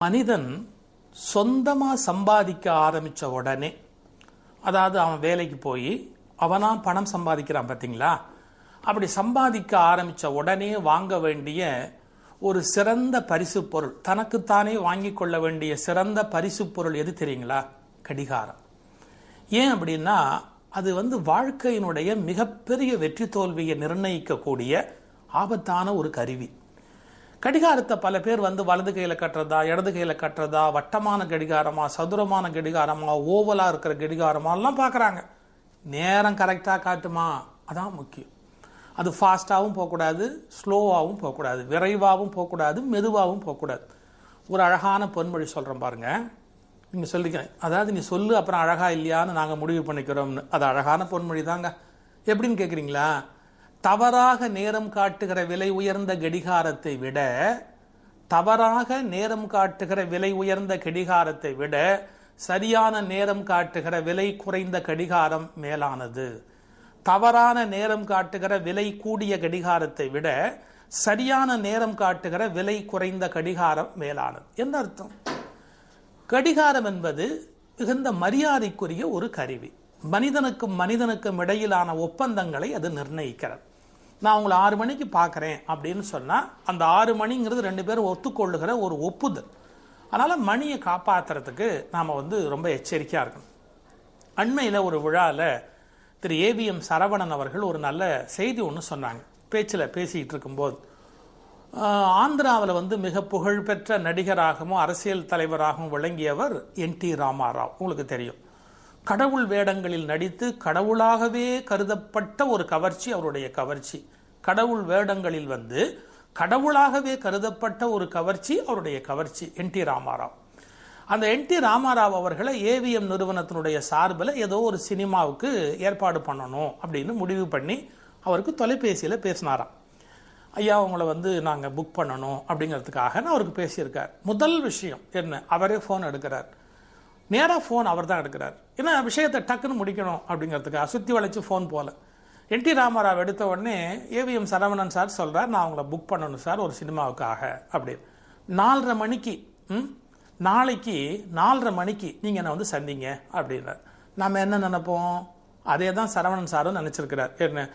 மனிதன் சொந்தமாக சம்பாதிக்க ஆரம்பித்த உடனே, அதாவது அவன் வேலைக்கு போய் அவனா பணம் சம்பாதிக்கிறான் பார்த்தீங்களா, அப்படி சம்பாதிக்க ஆரம்பித்த உடனே வாங்க வேண்டிய ஒரு சிறந்த பரிசு பொருள், தனக்குத்தானே வாங்கி கொள்ள வேண்டிய சிறந்த பரிசு பொருள் எது தெரியுங்களா? கடிகாரம். ஏன் அப்படின்னா, அது வாழ்க்கையினுடைய மிகப்பெரிய வெற்றி தோல்வியை நிர்ணயிக்கக்கூடிய ஆபத்தான ஒரு கருவி. கடிகாரத்தை பல பேர் வலது கையில் கட்டுறதா, இடது கையில் கட்டுறதா, வட்டமான கடிகாரமா, சதுரமான கடிகாரமா, ஓவலாக இருக்கிற கடிகாரமாலாம் பார்க்குறாங்க. நேரம் கரெக்டாக காட்டுமா, அதான் முக்கியம். அது ஃபாஸ்ட்டாகவும் போகக்கூடாது, ஸ்லோவாகவும் போகக்கூடாது, விரைவாகவும் போகக்கூடாது, மெதுவாகவும் போகக்கூடாது. ஒரு அழகான பொன்மொழி சொல்கிறேன் பாருங்க. நீங்கள் சொல்லிக்கிறேன், அதாவது நீ சொல்லு அப்புறம் அழகா இல்லையான்னு நாங்கள் முடிவு பண்ணிக்கிறோம்னு. அது அழகான பொன்மொழி தாங்க. எப்படின்னு கேட்குறீங்களா? தவறாக நேரம் காட்டுகிற விலை உயர்ந்த கடிகாரத்தை விட, தவறாக நேரம் காட்டுகிற விலை உயர்ந்த கடிகாரத்தை விட சரியான நேரம் காட்டுகிற விலை குறைந்த கடிகாரம் மேலானது. தவறான நேரம் காட்டுகிற விலை கூடிய கடிகாரத்தை விட சரியான நேரம் காட்டுகிற விலை குறைந்த கடிகாரம் மேலானது. என்ன அர்த்தம்? கடிகாரம் என்பது மிகுந்த மரியாதைக்குரிய ஒரு கருவி. மனிதனுக்கும் மனிதனுக்கும் இடையிலான ஒப்பந்தங்களை அது நிர்ணயிக்கிறது. நான் உங்களை 6 மணிக்கு பார்க்குறேன் அப்படின்னு சொன்னால், அந்த 6 மணிங்கிறது 2 பேரும் ஒத்துக்கொள்ளுகிற ஒரு ஒப்புதல். அதனால் மணியை காப்பாற்றுறதுக்கு நாம் ரொம்ப எச்சரிக்கையாக இருக்கணும். அண்மையில் ஒரு விழாவில் திரு ஏவிஎம் சரவணன் அவர்கள் ஒரு நல்ல செய்தி ஒன்று சொன்னாங்க. பேச்சில் பேசிகிட்டு இருக்கும்போது, ஆந்திராவில் மிக புகழ்பெற்ற நடிகராகவும் அரசியல் தலைவராகவும் விளங்கியவர் என்டி ராமாராவ். உங்களுக்கு தெரியும். கடவுள் வேடங்களில் நடித்து கடவுளாகவே கருதப்பட்ட ஒரு கவர்ச்சி அவருடைய கவர்ச்சி. கடவுள் வேடங்களில் கடவுளாகவே கருதப்பட்ட ஒரு கவர்ச்சி அவருடைய கவர்ச்சி என்டி ராமாராவ். அந்த என்டி ராமாராவ் அவர்களை ஏவிஎம் நிறுவனத்தினுடைய சார்பில் ஏதோ ஒரு சினிமாவுக்கு ஏற்பாடு பண்ணணும் அப்படின்னு முடிவு பண்ணி அவருக்கு தொலைபேசியில் பேசினாராம். ஐயா, உங்களை நாங்கள் புக் பண்ணணும் அப்படிங்கிறதுக்காக அவருக்கு பேசியிருக்கார். முதல் விஷயம் என்ன, அவரே ஃபோன் எடுக்கிறார். நேராக ஃபோன் அவர் தான் எடுக்கிறார். ஏன்னா விஷயத்தை டக்குன்னு முடிக்கணும் அப்படிங்கிறதுக்காக சுற்றி வளைச்சு ஃபோன் போல. என்டி ராமாராவ் எடுத்த உடனே ஏவிஎம் சரவணன் சார் சொல்கிறார், நான் அவங்கள புக் பண்ணணும் சார் ஒரு சினிமாவுக்காக அப்படின்னு. 4:30 மணிக்கு நாளைக்கு 4:30 மணிக்கு நீங்கள் என்னை சந்திங்க அப்படின்னார். நம்ம என்ன நினைப்போம்? அதே தான் சரவணன் சாரும் நினச்சிருக்கிறார். என்ன,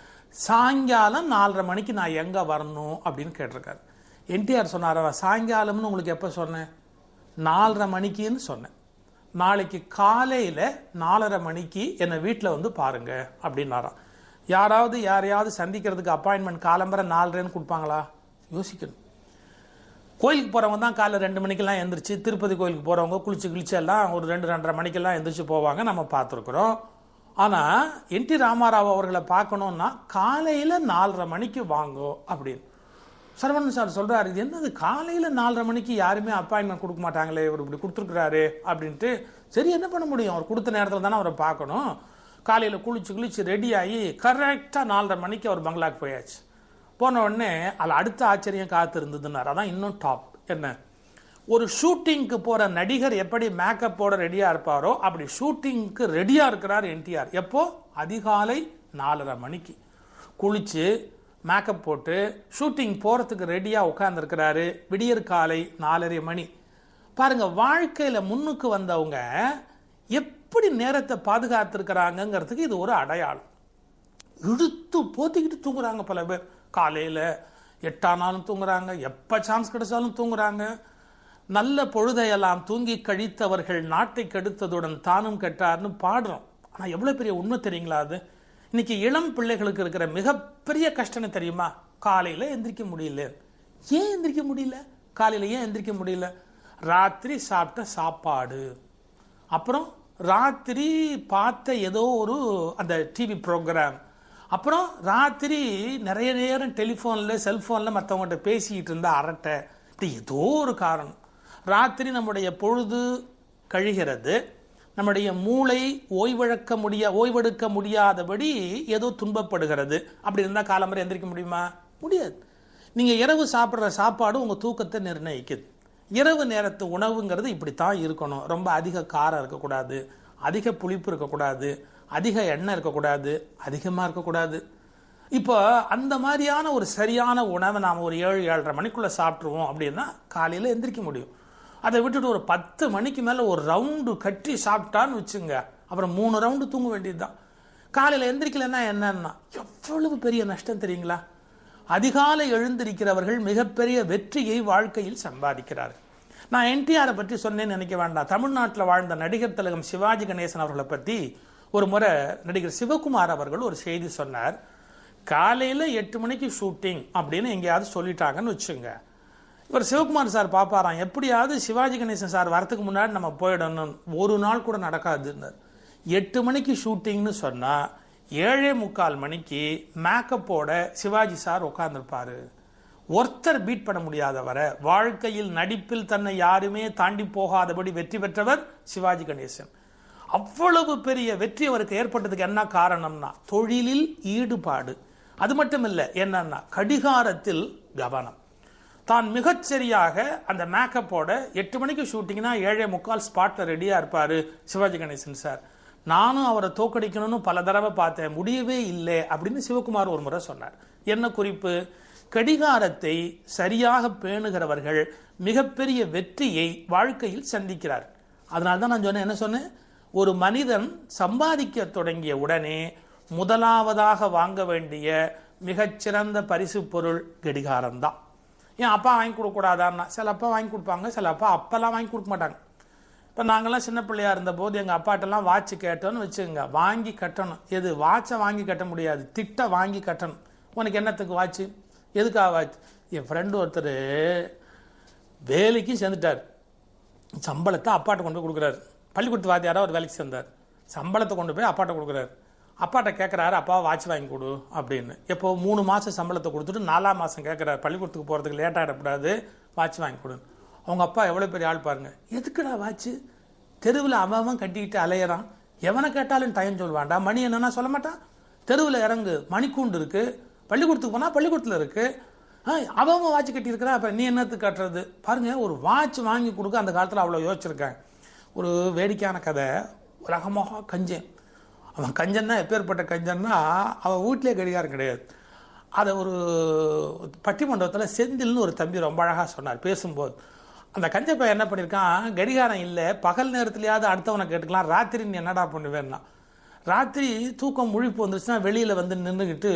சாயங்காலம் 4:30 மணிக்கு நான் எங்கே வரணும் அப்படின்னு கேட்டிருக்காரு. என்டிஆர் சொன்னார், சாயங்காலம்னு உங்களுக்கு எப்போ சொன்னேன்? 4:30 மணிக்குன்னு சொன்னேன். நாளைக்கு காலையில் 4:30 மணிக்கு என்னை வீட்டில் பாருங்க அப்படின்னாராம். யாரையாவது சந்திக்கிறதுக்கு அப்பாயின்மெண்ட் காலம்பரை 4:30 கொடுப்பாங்களா? யோசிக்கணும். கோயிலுக்கு போகிறவங்க தான் காலைல 2 மணிக்கெல்லாம் எந்திரிச்சு, திருப்பதி கோயிலுக்கு போகிறவங்க குளிச்சு எல்லாம் ஒரு 2-2:30 மணிக்கெல்லாம் எந்திரிச்சு போவாங்க, நம்ம பார்த்துருக்குறோம். ஆனால் என்டி ராமாராவ் அவர்களை பார்க்கணுன்னா காலையில் 4:30 மணிக்கு வாங்கோ அப்படின்னு சரவணன் சார் சொல்கிறாரு. இது என்னது, காலையில் 4:30 மணிக்கு யாருமே அப்பாயின்மெண்ட் கொடுக்க மாட்டாங்களே, இவர் இப்படி கொடுத்துருக்குறாரு அப்படின்ட்டு. சரி, என்ன பண்ண முடியும், அவர் கொடுத்த நேரத்தில் தானே அவரை பார்க்கணும். காலையில் குளிச்சு ரெடி ஆகி கரெக்டாக 4:30 மணிக்கு அவர் பங்களாக்கு போயாச்சு. போன உடனே அதில் அடுத்த ஆச்சரியம் காத்து இருந்ததுன்னார். அதான் இன்னும் டாப். என்ன, ஒரு ஷூட்டிங்க்கு போகிற நடிகர் எப்படி மேக்கப்போட ரெடியாக இருப்பாரோ அப்படி ஷூட்டிங்க்கு ரெடியாக இருக்கிறார் என்டிஆர். எப்போ? அதிகாலை 4:30 மணிக்கு குளிச்சு மேக்கப் போட்டு ஷூட்டிங் போகிறதுக்கு ரெடியாக உட்காந்துருக்கிறாரு. விடியற் காலை 4:30 மணி. பாருங்கள், வாழ்க்கையில் முன்னுக்கு வந்தவங்க எப்படி நேரத்தை பாதுகாத்துருக்கிறாங்கங்கிறதுக்கு இது ஒரு அடையாளம். இழுத்து போத்திக்கிட்டு தூங்குறாங்க பல பேர். காலையில் 8 ஆனாலும் தூங்குறாங்க, எப்போ சான்ஸ் கிடைச்சாலும் தூங்குறாங்க. நல்ல பொழுதையெல்லாம் தூங்கி கழித்தவர்கள் நாட்டை கெடுத்ததுடன் தானும் கெட்டார்னு பாடுறோம். ஆனால் எவ்வளோ பெரிய உண்மை தெரியுங்களா அது? இன்னைக்கு இளம் பிள்ளைகளுக்கு இருக்கிற மிகப்பெரிய கஷ்டம் தெரியுமா? காலையில் எந்திரிக்க முடியல. ஏன் எந்திரிக்க முடியல? காலையில் ஏன் எந்திரிக்க முடியல? ராத்திரி சாப்பிட்ட சாப்பாடு, அப்புறம் ராத்திரி பார்த்த ஏதோ ஒரு அந்த டிவி ப்ரோக்ராம், அப்புறம் ராத்திரி நிறைய நேரம் டெலிஃபோனில் செல்ஃபோனில் மற்றவங்கள்ட்ட பேசிக்கிட்டு இருந்த அரட்டை, இப்படி ஏதோ ஒரு காரணம். ராத்திரி நம்முடைய பொழுது கழிகிறது, நம்முடைய மூளை ஓய்வெடுக்க முடியாதபடி ஏதோ துன்பப்படுகிறது. அப்படி இருந்தால் காலம்பரை எந்திரிக்க முடியுமா? முடியாது. நீங்கள் இரவு சாப்பிட்ற சாப்பாடு உங்கள் தூக்கத்தை நிர்ணயிக்குது. இரவு நேரத்து உணவுங்கிறது இப்படித்தான் இருக்கணும். ரொம்ப அதிக காரம் இருக்கக்கூடாது, அதிக புளிப்பு இருக்கக்கூடாது, அதிக எண்ணெய் இருக்கக்கூடாது, அதிகமாக இருக்கக்கூடாது. இப்போ அந்த மாதிரியான ஒரு சரியான உணவை நாம் ஒரு 7-7:30 மணிக்குள்ளே சாப்பிட்ருவோம் அப்படின்னா காலையில் எந்திரிக்க முடியும். அதை விட்டுட்டு ஒரு 10 மணிக்கு மேலே ஒரு ரவுண்டு கட்டி சாப்பிட்டான்னு வச்சுங்க, அப்புறம் 3 ரவுண்டு தூங்க வேண்டியது தான். காலையில் எந்திரிக்கலைன்னா என்னன்னா எவ்வளவு பெரிய நஷ்டம் தெரியுங்களா? அதிகாலை எழுந்திருக்கிறவர்கள் மிகப்பெரிய வெற்றியை வாழ்க்கையில் சம்பாதிக்கிறார்கள். நான் என்டிஆரை பற்றி சொன்னேன்னு நினைக்க வேண்டாம். தமிழ்நாட்டில் வாழ்ந்த நடிகர் திலகம் சிவாஜி கணேசன் அவர்களை பற்றி ஒரு முறை நடிகர் சிவகுமார் அவர்கள் ஒரு செய்தி சொன்னார். காலையில் 8 மணிக்கு ஷூட்டிங் அப்படின்னு எங்கேயாவது சொல்லிட்டாங்கன்னு வச்சுங்க, இவர் சிவகுமார் சார் பார்ப்பாராம், எப்படியாவது சிவாஜி கணேசன் சார் வரத்துக்கு முன்னாடி நம்ம போயிடணும். ஒரு நாள் கூட நடக்காதுன்னு. 8 மணிக்கு ஷூட்டிங்னு சொன்னால் 7:45 மணிக்கு மேக்கப்போட சிவாஜி சார் உட்கார்ந்துருப்பாரு. ஒருத்தர் பீட் பண்ண முடியாதவரை, வாழ்க்கையில் நடிப்பில் தன்னை யாருமே தாண்டி போகாதபடி வெற்றி பெற்றவர் சிவாஜி கணேசன். அவ்வளவு பெரிய வெற்றி அவருக்கு ஏற்பட்டதுக்கு என்ன காரணம்னா தொழிலில் ஈடுபாடு. அது மட்டும் இல்லை, என்னன்னா கடிகாரத்தில் கவனம். தான் மிகச்சரியாக அந்த மேக்கப்போட 8 மணிக்கு ஷூட்டிங்னா 7:45 ஸ்பாட்ல ரெடியா இருப்பாரு சிவாஜி கணேசன் சார். நானும் அவரை தோக்கடிக்கணும்னு பல தடவை பார்த்தேன், முடியவே இல்லை அப்படின்னு சிவகுமார் ஒரு முறை சொன்னார். என்ன குறிப்பு? கடிகாரத்தை சரியாக பேணுகிறவர்கள் மிகப்பெரிய வெற்றியை வாழ்க்கையில் சந்திக்கிறார். அதனால தான் நான் சொன்னேன், என்ன சொன்னேன், ஒரு மனிதன் சம்பாதிக்க தொடங்கிய உடனே முதலாவதாக வாங்க வேண்டிய மிகச்சிறந்த பரிசு பொருள் கடிகாரம் தான். ஏன் அப்பா வாங்கி கொடுக்கூடாதான்னா, சில அப்பா வாங்கி கொடுப்பாங்க, சில அப்பா அப்பெல்லாம் வாங்கி கொடுக்க மாட்டாங்க. இப்போ நாங்கள்லாம் சின்ன பிள்ளையா இருந்தபோது எங்கள் அப்பாட்டெல்லாம் வாட்ச் கேட்டோன்னு வச்சுக்கோங்க, வாங்கி கட்டணும். எது? வாட்சை வாங்கி கட்ட முடியாது, திட்ட வாங்கி கட்டணும். உனக்கு என்னத்துக்கு வாட்சு, எதுக்காக வாட்ச்? என் ஃப்ரெண்டு ஒருத்தர் வேலைக்கு சேர்ந்துட்டார், சம்பளத்தை அப்பாட்ட கொண்டு போய் கொடுக்குறாரு. பள்ளிக்கூடத்து வாத்தியாராக ஒரு வேலைக்கு சேர்ந்தார், சம்பளத்தை கொண்டு போய் அப்பாட்ட கொடுக்குறாரு. அப்பாட்ட கேட்குறாரு, அப்பா வாட்ச் வாங்கி கொடு அப்படின்னு. எப்போ 3 மாதம் சம்பளத்தை கொடுத்துட்டு 4ஆம் மாதம் கேட்குறாரு, பள்ளிக்கூடத்துக்கு போகிறதுக்கு லேட் ஆகிடக்கூடாது, வாட்ச் வாங்கி கொடுன்னு. அவங்க அப்பா எவ்வளோ பெரிய ஆள் பாருங்க. எதுக்குடா வாட்சு? தெருவில் அவன் கட்டிக்கிட்டு அலையிறான், எவனை கேட்டாலும் டைம் சொல்லுவான்டா, மணி என்னன்னா சொல்ல மாட்டான். தெருவில் இறங்கு, மணிக்கூண்டு இருக்கு, பள்ளிக்கூடத்துக்கு போனால் பள்ளிக்கூடத்தில் இருக்கு, அவன் வாட்ச் கட்டியிருக்கிறா, அப்போ நீ என்னத்துக்கு கட்டுறது? பாருங்க, ஒரு வாட்ச் வாங்கி கொடுக்க அந்த காலத்தில் அவ்வளோ யோசிச்சிருக்கேன். ஒரு வேடிக்கையான கதை. ரகமாக கஞ்சன், அவன் கஞ்சன்னா எப்பேற்பட்ட கஞ்சன்னா அவன் வீட்டிலே கடிகாரம் கிடையாது. அதை ஒரு பட்டிமண்டபத்தில் செந்தில்னு ஒரு தம்பி ரொம்ப அழகாக சொன்னார் பேசும்போது. அந்த கஞ்ச பையன் என்ன பண்ணியிருக்கான், கடிகாரம் இல்லை, பகல் நேரத்துலையாவது அடுத்தவனை கேட்டுக்கலாம், ராத்திரி நீ என்னடா பண்ணுவேன்னா, ராத்திரி தூக்கம் முழிப்பு வந்துச்சுன்னா வெளியில் வந்து நின்றுக்கிட்டு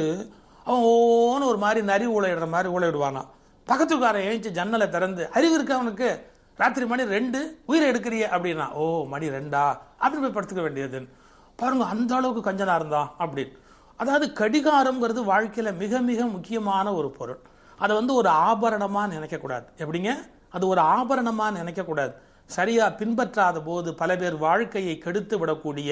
அவன் ஓன்னு ஒரு மாதிரி நரி ஊழையிடுற மாதிரி ஊழையிடுவானா. பக்கத்துக்காரன் எழுந்துச்சு ஜன்னலை திறந்து, அறிவு இருக்கு அவனுக்கு, ராத்திரி மணி 2 உயிரை எடுக்கிறிய அப்படின்னா, ஓ மணி 2 அப்படின்னு போய் படுத்துக்க வேண்டியதுன்னு. பாருங்க, அந்த அளவுக்கு கஞ்சனா இருந்தான் அப்படின்னு. அதாவது கடிகாரம்ங்கிறது வாழ்க்கையில் மிக மிக முக்கியமான ஒரு பொருள். அதை வந்து ஒரு ஆபரணமாக நினைக்கக்கூடாது. எப்படிங்க? அது ஒரு ஆபரணமாக நினைக்கக்கூடாது. சரியாக பின்பற்றாத போது பல பேர் வாழ்க்கையை கெடுத்து விடக்கூடிய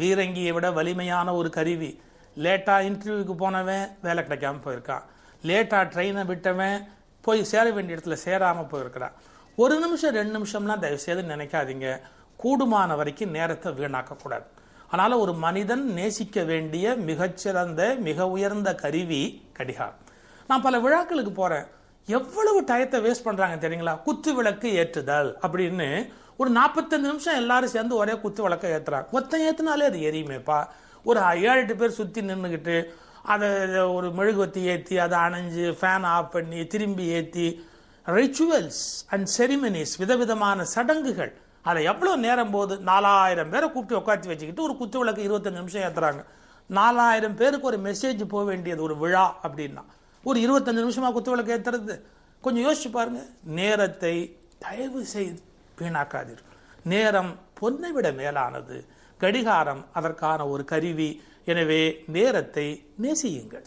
பீரங்கியை விட வலிமையான ஒரு கருவி. லேட்டாக இன்டர்வியூக்கு போனவன் வேலை கிடைக்காம போயிருக்கான், லேட்டாக ட்ரெயினை விட்டவன் போய் சேர வேண்டிய இடத்துல சேராமல் போயிருக்கிறான். 1 நிமிஷம் 2 நிமிஷம்லாம் தயவுசெய்து நினைக்காதீங்க. கூடுமான வரைக்கும் நேரத்தை வீணாக்கக்கூடாது. அதனால் ஒரு மனிதன் நேசிக்க வேண்டிய மிகச்சிறந்த மிக உயர்ந்த கருவி கடிகாரம். நான் பல விழாக்களுக்கு போகிறேன், எவ்வளவு டயத்தை வேஸ்ட் பண்ணுறாங்க தெரியுங்களா? குத்து விளக்கு ஏற்றுதல் அப்படின்னு ஒரு 45 நிமிஷம் எல்லாரும் சேர்ந்து ஒரே குத்து விளக்கை ஏற்றுறாங்க. மொத்தம் ஏற்றினாலே அது எரியுமேப்பா. ஒரு 7-8 பேர் சுற்றி நின்றுக்கிட்டு அதை ஒரு மெழுகுவத்தி ஏற்றி அதை அணைஞ்சு ஃபேன் ஆஃப் பண்ணி திரும்பி ஏற்றி, ரிச்சுவல்ஸ் அண்ட் செரிமனிஸ், விதவிதமான சடங்குகள். அதில் எவ்வளோ நேரம் போகுது? 4000 பேரை கூப்பிட்டு உட்காந்து வச்சுக்கிட்டு ஒரு குத்து விளக்கு 25 நிமிஷம் ஏற்றுறாங்க. 4000 பேருக்கு ஒரு மெசேஜ் போக வேண்டியது ஒரு விழா அப்படின்னா ஒரு 25 நிமிஷமாக குத்து விளக்கு ஏற்றுறது. கொஞ்சம் யோசிச்சு பாருங்க. நேரத்தை தயவு செய்து வீணாக்காதீர்கள். நேரம் பொன்னை விட மேலானது. கடிகாரம் அதற்கான ஒரு கருவி. எனவே நேரத்தை நேசியுங்கள்.